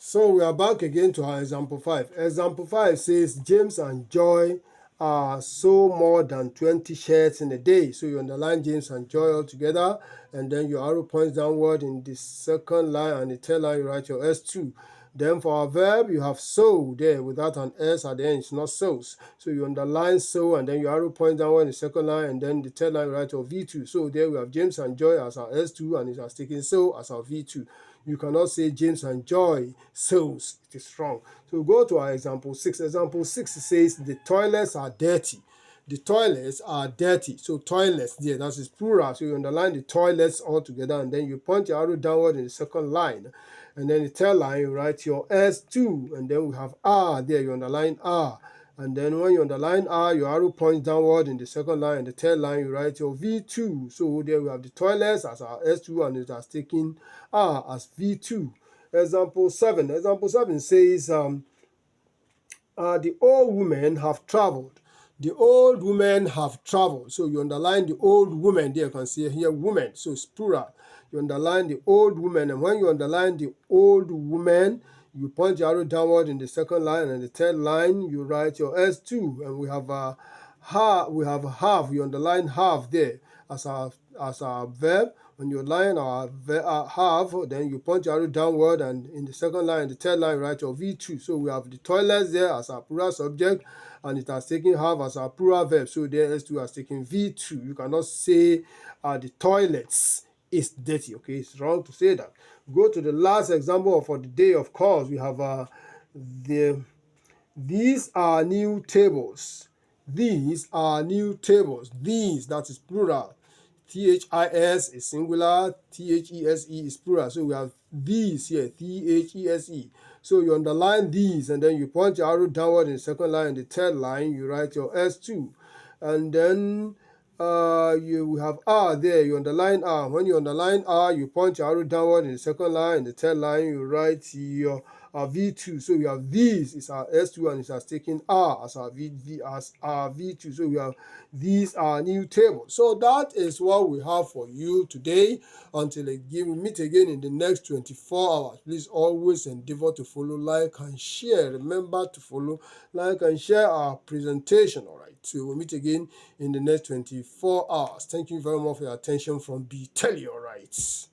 So we are back again to our example 5. Example 5 says James and Joy sold more than 20 shirts in a day. So you underline James and Joy all together, and then your arrow points downward in the second line, and the third line you write your S2. Then for our verb, you have sold there without an S at the end. It's not sows. So you underline so, and then your arrow points downward in the second line, and then the third line you write your V2. So there we have James and Joy as our S2, and it has taken so as our V2. You cannot say James and Joy sows. It is wrong. So go to our example 6. Example 6 says the toilets are dirty. The toilets are dirty. So toilets there, that is plural. So you underline the toilets all together, and then you point your arrow downward in the second line. And then the third line, you write your S2. And then we have R there. You underline R. And then when you underline R, your arrow points downward in the second line, and the third line, you write your V2. So there we have the toilets as our S2, and it has taken R as V2. Example 7. Example 7 says, the old women have traveled. The old women have traveled. So you underline the old woman there. You can see here woman. So it's plural. You underline the old woman. And when you underline the old woman, you point your arrow downward in the second line, and the third line you write your S2. And we have have. You underline have there as our verb. When you line our have, then you point your arrow downward, and in the second line, the third line, write your V2. So we have the toilets there as our plural subject, and it has taken have as our plural verb. So there S2 has taken V2. You cannot say the toilets is dirty. Okay, it's wrong to say that. Go to the last example for the day. Of course, we have these are new tables. These are new tables. These, that is plural. THIS is singular, THESE is plural. So we have these here, THESE. So you underline these, and then you point your arrow downward in the second line, and the third line you write your S2. And then you have R there, you underline R. When you underline R, you point your arrow downward in the second line, and the third line you write your V2. So we have these is our S2, and it has taken R as our V2. So we have these are new tables. So that is what we have for you today. Until we meet again in the next 24 hours. Please always endeavor to follow, like, and share. Remember to follow, like, and share our presentation. All right. So we'll meet again in the next 24 hours. Thank you very much for your attention from B Telly. All right.